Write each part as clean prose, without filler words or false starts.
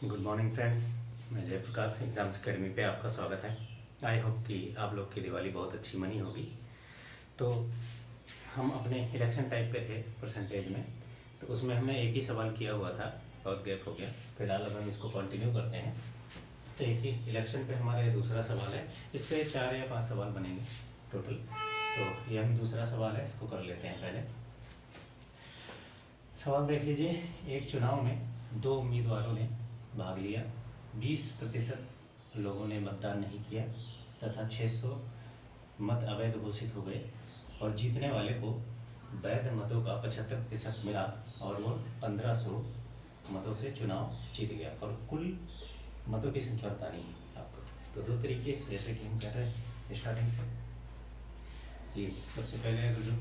Good morning friends, मैं Jayaprakash exams academy पे आपका स्वागत है। आई होप कि आप लोग की दिवाली बहुत अच्छी मनी होगी। तो हम अपने इलेक्शन टाइप पे थे परसेंटेज में, तो उसमें हमने एक ही सवाल किया हुआ था, बहुत गैप हो गया। फिलहाल अब हम इसको कंटिन्यू करते हैं। तो इसी इलेक्शन पे हमारा ये दूसरा सवाल है। इस पर 4 या 5 सवाल बनेंगे टोटल। तो ये हम दूसरा सवाल है, इसको कर लेते हैं पहले। सवाल देख लीजिए। एक चुनाव में 2 उम्मीदवारों ने भाग लिया। 20% लोगों ने मतदान नहीं किया तथा 600 मत अवैध घोषित हो गए और जीतने वाले को वैध मतों का 75% मिला और वो 1500 मतों से चुनाव जीत गया। और कुल मतों की संख्या बतानी है आपको। तो 2 तरीके, जैसे कि हम कह रहे हैं स्टार्टिंग से जी। सबसे पहले अगर जो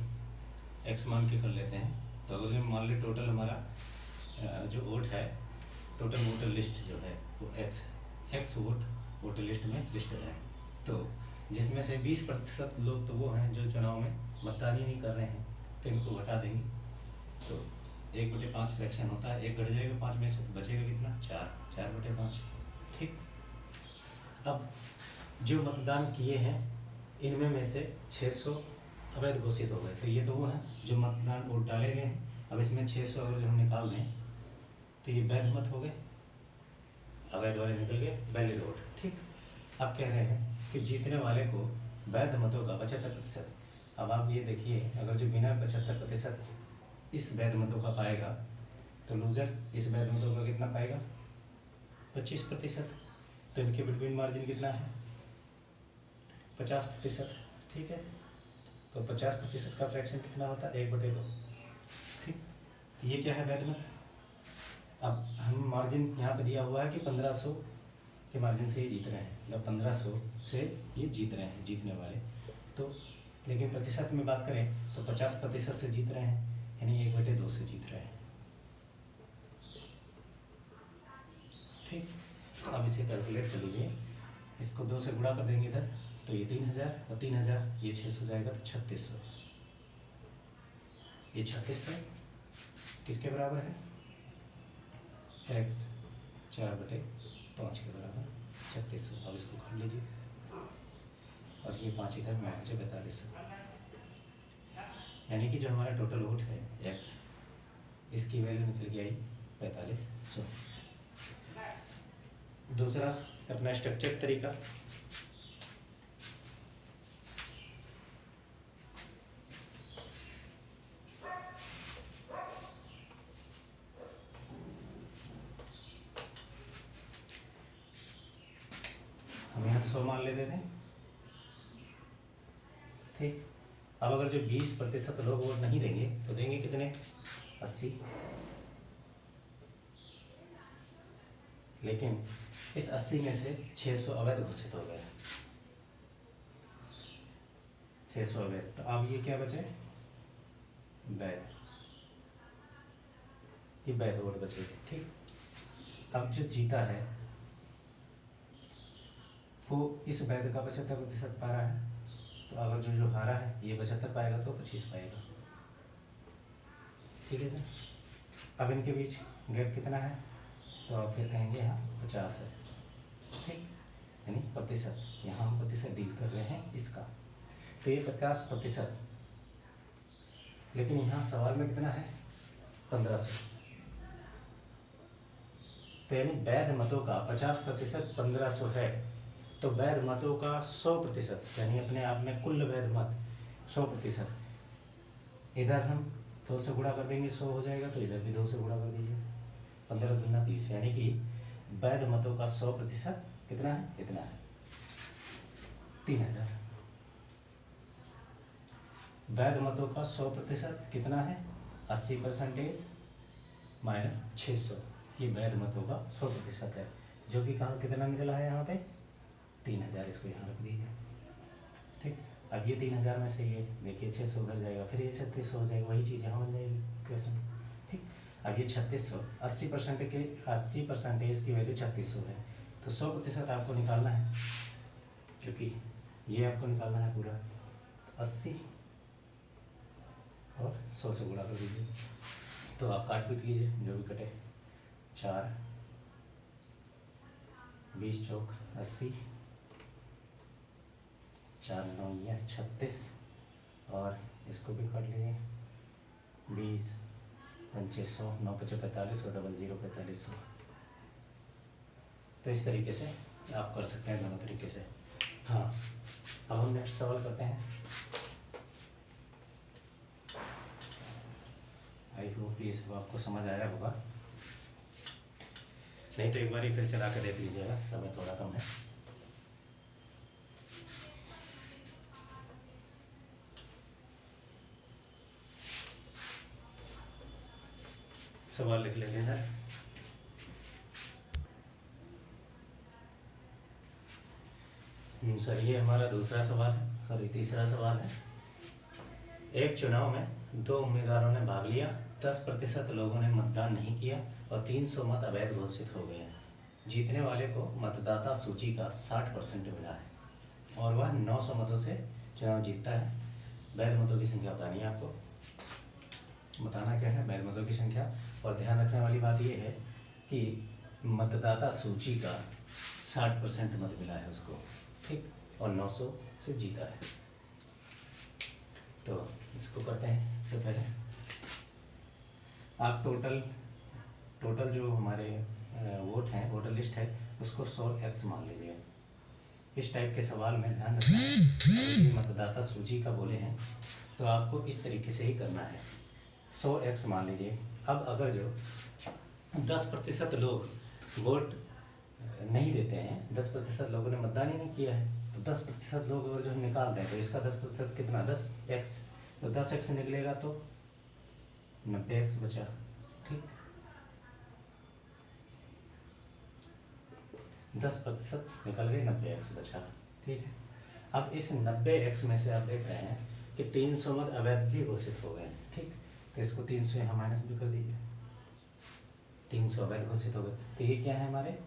एक्स मान के कर लेते हैं, तो अगर जो मान ली टोटल हमारा जो वोट है, टोटल वोटर लिस्ट जो है वो एक्स वोट वोटर लिस्ट में लिस्टेड है। तो जिसमें से 20% लोग तो वो हैं जो चुनाव में मतदान ही नहीं कर रहे हैं, तो इनको घटा देंगे। तो 1/5 फ्रैक्शन होता है, 1 घट जाएगा 5 में से, तो बचेगा कितना? 4/5। ठीक। अब जो मतदान किए हैं इनमें में से 600 अवैध घोषित हो गए। तो ये तो वो हैं जो मतदान वोट डाले गए हैं। अब इसमें 600 अगर जो हम निकाल दें तो ये वैध मत हो गए, अवैध वाले निकल गए, वैलिड वोट। ठीक। अब कह रहे हैं कि जीतने वाले को वैध मतों का 75%। अब आप ये देखिए, अगर जो बिना 75% इस वैध मतों का पाएगा, तो लूजर इस वैध मतों का कितना पाएगा? 25%। तो इनके बिटवीन मार्जिन कितना है? 50%। ठीक है। तो 50% का फ्रैक्शन कितना होता है? 1/2। ठीक। ये क्या है? वैध मत। अब हम मार्जिन यहाँ पे दिया हुआ है कि 1500 के मार्जिन से ये जीत रहे हैं, मतलब 1500 से ये जीत रहे हैं, जीतने वाले। तो लेकिन प्रतिशत में बात करें तो 50% से जीत रहे हैं, यानी 1/2 से जीत रहे हैं। ठीक। तो अब इसे कैलकुलेट कर लीजिए। इसको 2 से गुणा कर देंगे इधर, तो ये 3000 और 3000 ये 600 जाएगा, तो 3600। ये 3600 किसके बराबर है? x 4/5 के बराबर 3600। अब इसको कर लीजिए और ये 5 इधर में 4200, यानी कि जो हमारा टोटल वोट है x, इसकी वैल्यू निकल के आई 4500। दूसरा अपना स्ट्रक्चर तरीका, हम यहाँ 100 मान लेते थे। ठीक। अब अगर जो 20% लोग वोट नहीं देंगे तो देंगे कितने? 80। लेकिन इस 80 में से 600 अवैध घोषित हो गए, 600 अवैध। तो अब ये क्या बचे? वैध। ये वैध वोट बचे। ठीक। अब जो जीता है वो इस वैध का 75% पा रहा है। तो अगर जो हारा है ये 75 पाएगा तो 25 पाएगा। ठीक है सर। अब इनके बीच गैप कितना है? तो आप फिर कहेंगे यहाँ 50 है। ठीक। यानी प्रतिशत, यहाँ हम प्रतिशत डील कर रहे हैं इसका। तो ये 50%। लेकिन यहाँ सवाल में कितना है? 1500। तो यानी वैध मतों का 50% 1500 है। तो वैध मतों का 100%, यानी अपने आप में कुल वैध मत 100%। इधर हम 2 से गुणा कर देंगे, 100 हो जाएगा। तो इधर भी 2 से गुणा कर दीजिए, 15 दूना 30, यानी कि वैध मतों का 100% कितना है? इतना है, 3000। वैध मतों का 100% कितना है? 80% माइनस 600। ये वैध मतों का 100% है, जो कि कहाँ कितना निकला है? यहाँ पे 3000। इसको यहाँ रख दीजिए। ठीक। अब ये 3000 में से ये देखिए 600 उधर जाएगा, फिर ये 3600 हो जाएगा, वही चीज़ यहाँ बन जाएगी क्वेश्चन। ठीक। अब ये 3600, 80% की वैल्यू 3600 है। तो 100% आपको निकालना है, क्योंकि ये आपको निकालना है पूरा। 80 और 100 से गुणा कर दीजिए। तो आप काट पीट लीजिए, जो भी कटे। 4 20 चौक 80, 4 9 या 36, और इसको भी काट लीजिए 20 2500 9 5 45 और 00 4500। तो इस तरीके से आप कर सकते हैं दोनों तरीके से। हाँ, अब हम नेक्स्ट सवाल करते हैं। आई होप ये सब आपको समझ आया होगा, नहीं तो एक बार फिर चला कर देख लीजिएगा, समय थोड़ा कम है। सवाल लिख लेंगे सर। सर ये हमारा दूसरा सवाल है, सॉरी तीसरा सवाल है। एक चुनाव में 2 उम्मीदवारों ने भाग लिया, 10% लोगों ने मतदान नहीं किया और 300 मत अवैध घोषित हो गए हैं। जीतने वाले को मतदाता सूची का 60% मिला है और वह 900 मतों से चुनाव जीतता है। वैध मतों की संख्या बतानी है आपको, बताना क्या है, वैध मतों की संख्या। और ध्यान रखने वाली बात यह है कि मतदाता सूची का 60% मत मिला है उसको, ठीक, और 900 से जीता है। तो इसको करते हैं। सबसे पहले आप टोटल जो हमारे वोट हैं, वोटर लिस्ट है, उसको 100x मान लीजिए। इस टाइप के सवाल में ध्यान रखना है, यदि मतदाता सूची का बोले हैं तो आपको इस तरीके से ही करना है। 100x मान लीजिए। अब अगर जो 10% लोग वोट नहीं देते हैं, 10% लोगों ने मतदान ही नहीं किया है, तो 10% लोग अगर जो निकाल दें तो इसका 10% कितना, 10x, तो 10x निकलेगा तो 90x बचा, ठीक। 10% निकल गए, 90x बचा, ठीक है। अब इस 90x में से आप देख रहे हैं कि 300 मत अवैध भी घोषित हो गए हैं, ठीक। तो इसको 300 यहाँ माइनस भी कर दीजिए, 300 अवैध घोषित हो गए। तो ये क्या है, हमारे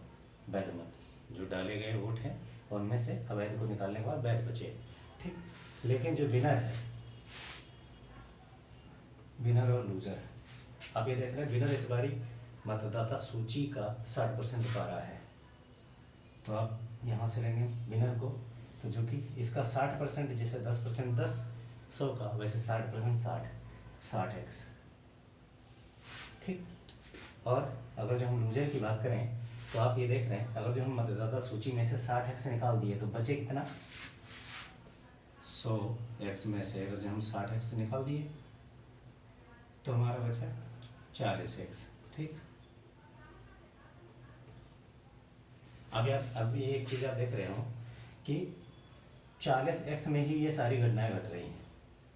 वैध मत, जो डाले गए वोट हैं उनमें से अवैध को निकालने के बाद वैध बचे, ठीक। लेकिन जो विनर है, विनर और लूजर, आप ये देख रहे हैं विनर इस बारी मतदाता सूची का 60% पा रहा है। तो आप यहाँ से लेंगे विनर को, तो जो कि इसका 60%, जैसे 10% 10 100 का, वैसे 60% 60x, ठीक। और अगर जो हम लूजर की बात करें तो आप ये देख रहे हैं, अगर जो हम मतदाता सूची में से 60x निकाल दिए तो बचे कितना, 100x में से अगर जो हम 60x निकाल दिए तो हमारा बचा 40x, ठीक। अब ये एक चीज़ आप देख रहे हो कि 40x में ही ये सारी घटनाएं घट रही हैं,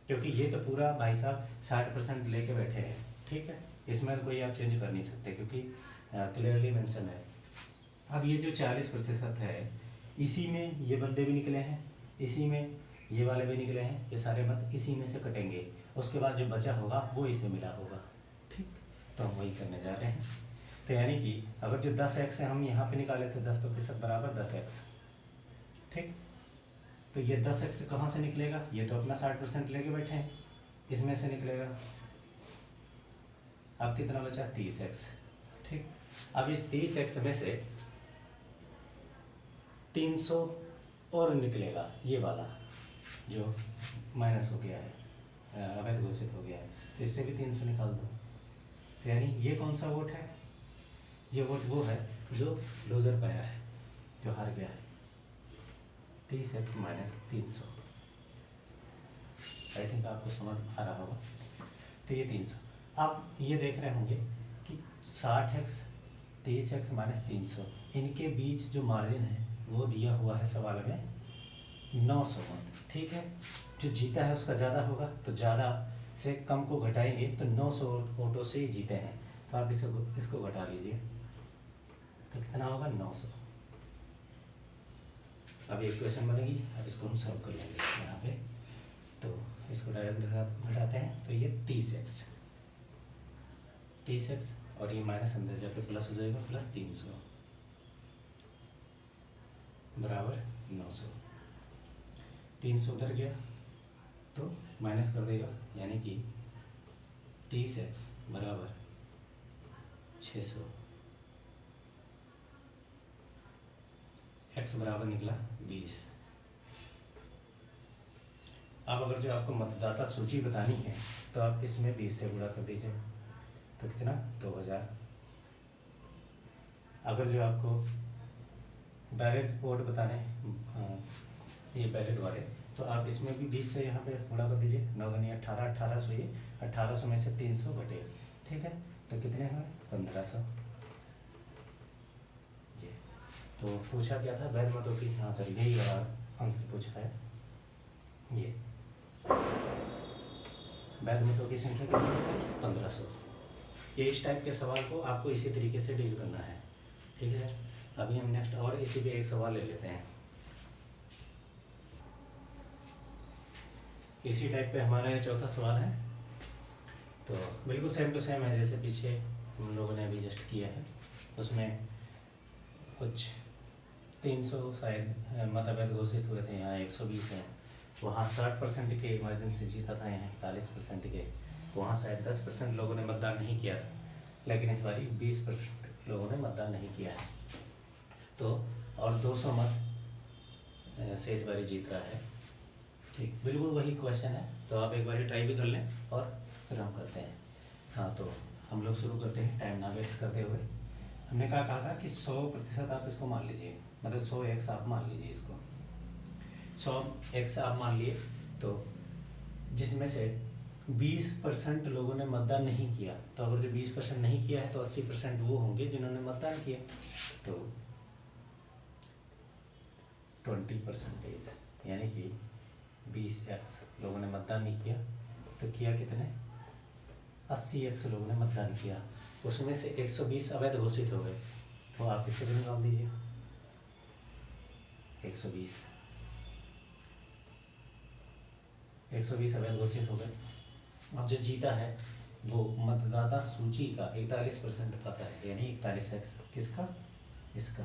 क्योंकि ये तो पूरा भाई साहब 60% लेके बैठे हैं, ठीक है। इसमें कोई आप चेंज कर नहीं सकते क्योंकि क्लियरली मेंशन है। अब ये जो 40% है, इसी में ये बंदे भी निकले हैं, इसी में ये वाले भी निकले हैं, ये सारे मत इसी में से कटेंगे, उसके बाद जो बचा होगा वो इसे मिला होगा, ठीक। तो हम वही करने जा रहे हैं। तो यानी कि अगर जो 10x है हम यहाँ पे निकाले थे, 10% बराबर 10x, ठीक। तो ये 10x कहाँ से निकलेगा, ये तो अपना 60% लेके बैठे हैं, इसमें से निकलेगा। अब कितना बचा, 30x, ठीक। अब इस 30x में से 300 और निकलेगा, ये वाला जो माइनस हो गया है, अवैध घोषित हो गया है, तो इससे भी 300 निकाल दो। तो यानी ये कौन सा वोट है, ये वोट वो है जो लूजर पाया है, जो हार गया है। 30x माइनस 300, आई थिंक आपको समझ आ रहा होगा। तो ये 300, आप ये देख रहे होंगे कि 60x 30x माइनस 300, इनके बीच जो मार्जिन है वो दिया हुआ है सवाल में 900 मत, ठीक है। जो जीता है उसका ज़्यादा होगा, तो ज़्यादा से कम को घटाएंगे तो 900 वोटों से ही जीते हैं, तो आप इसको घटा लीजिए तो कितना होगा, 900। अब एक क्वेश्चन बनेगी, अब इसको हम सॉल्व कर लेंगे यहाँ पे। तो इसको डायरेक्ट घटाते हैं तो ये 30x और ये माइनस अंदर जाके प्लस हो जाएगा, प्लस 300 बराबर 900। 300 उधर गया तो माइनस कर देगा, यानी कि 30x बराबर 600। x बराबर निकला 20। अब अगर जो आपको मतदाता सूची बतानी है तो आप इसमें 20 से गुणा कर दीजिए, तो कितना 2000। अगर जो आपको बैलेट वोट बताने ये बैलेट वाले, तो आप इसमें भी 20 से यहाँ पे गुणा कर दीजिए। 9 दूनी 18, 1800, ये 1800 में से 300 घटे, ठीक है, तो कितने हुए 1500। ये तो पूछा क्या था, वैध मतों की, हाँ सर यही आंसर पूछा है। ये वैध मतों की संख्या कितनी है 1500। ये इस टाइप के सवाल को आपको इसी तरीके से डील करना है, ठीक है सर। अभी हम नेक्स्ट और इसी पे एक सवाल ले लेते हैं। इसी टाइप पे हमारा ये चौथा सवाल है, तो बिल्कुल सेम टू सेम है जैसे पीछे हम लोगों ने अभी जस्ट किया है। उसमें कुछ 300 शायद मत अवैध घोषित हुए थे, यहाँ 120 हैं। वहाँ 60% के इमरजेंसी जीता था, यहाँ 41% के। वहाँ शायद 10% लोगों ने मतदान नहीं किया था, लेकिन इस बारी 20% लोगों ने मतदान नहीं किया है। तो और 200 मत से इस बारी जीत रहा है, ठीक, बिल्कुल वही क्वेश्चन है। तो आप एक बार ट्राई भी कर लें और फिर हम करते हैं। हाँ, तो हम लोग शुरू करते हैं टाइम ना वेस्ट करते हुए। हमने कहा था कि 100% आप इसको मान लीजिए, मतलब 100x आप मान लीजिए इसको। 100x आप मान लिए, तो जिसमें से 20% लोगों ने मतदान नहीं किया, तो अगर जो 20% नहीं किया है तो 80% वो होंगे जिन्होंने मतदान किया। तो 20%, यानी कि 20x लोगों ने मतदान नहीं किया, तो किया कितने 80x लोगों ने मतदान किया। उसमें से 120 अवैध घोषित हो गए, तो आप इसे भी निकाल दीजिए। 120 अवैध घोषित हो गए। अब जो जीता है वो मतदाता सूची का 41% पाता है, यानी 41x किसका, इसका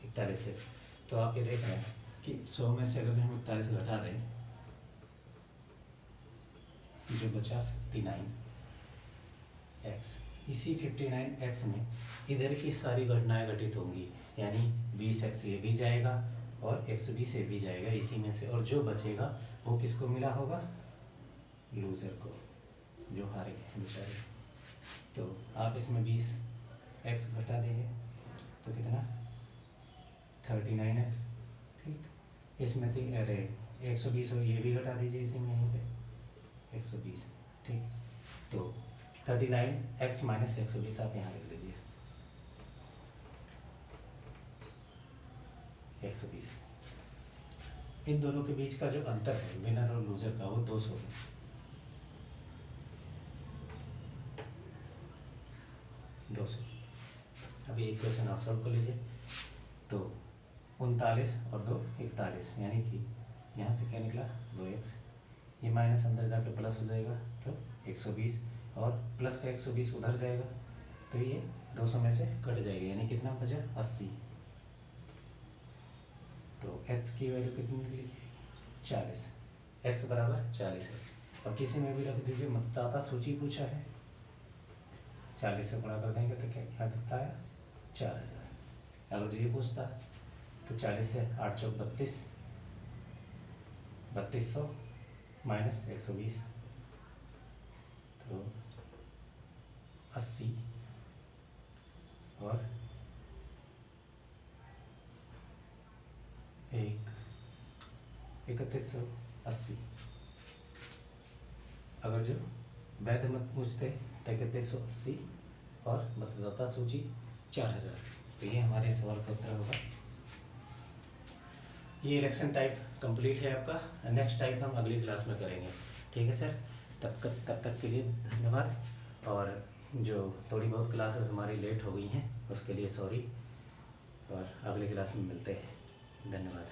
41x। तो आप ये देख रहे हैं कि 100 में से अगर हम 41 घटा दें, जो बचा 59x। इसी 59x में इधर की सारी घटनाएं घटित होंगी, यानी 20x ये भी जाएगा और 120 ये भी जाएगा इसी में से, और जो बचेगा वो किसको मिला होगा, लूजर को, जो हारे बेचारे। तो आप इसमें 20x घटा दीजिए, तो कितना 39x, ठीक। इसमें अरे 120 और ये भी घटा दीजिए इसी में, यहीं पे 120, ठीक। तो 39x माइनस 120 आप यहाँ लिख लीजिए, 120। इन दोनों के बीच का जो अंतर है विनर और लूजर का, वो 200 है। 200। अभी एक क्वेश्चन आप सॉल्व कर लीजिए। तो 39 और 2 41, यानी कि यहाँ से क्या निकला 2x, ये माइनस अंदर जाके प्लस हो जाएगा, तो 120, और प्लस का 120 उधर जाएगा, तो ये 200 में से कट जाएगा, यानी कितना बचा 80। तो x की वैल्यू कितनी निकली 40, x बराबर 40 है। और किसी में भी रख दीजिए, मतदाता सूची पूछा है, 40 से गुणा कर देंगे तो क्या कितना आया 4000। अगर ये पूछता तो 40 से 8 चौक 32, 3200 माइनस 120, तो 80 और 3180। अगर जो वैध मत पूछते तो 3180 और मतदाता सूची 4000। तो ये हमारे सवाल का उत्तर होगा। ये इलेक्शन टाइप कंप्लीट है आपका। नेक्स्ट टाइप हम अगली क्लास में करेंगे, ठीक है सर। तब तक के लिए धन्यवाद। और जो थोड़ी बहुत क्लासेस हमारी लेट हो गई हैं उसके लिए सॉरी, और अगली क्लास में मिलते हैं। धन्यवाद।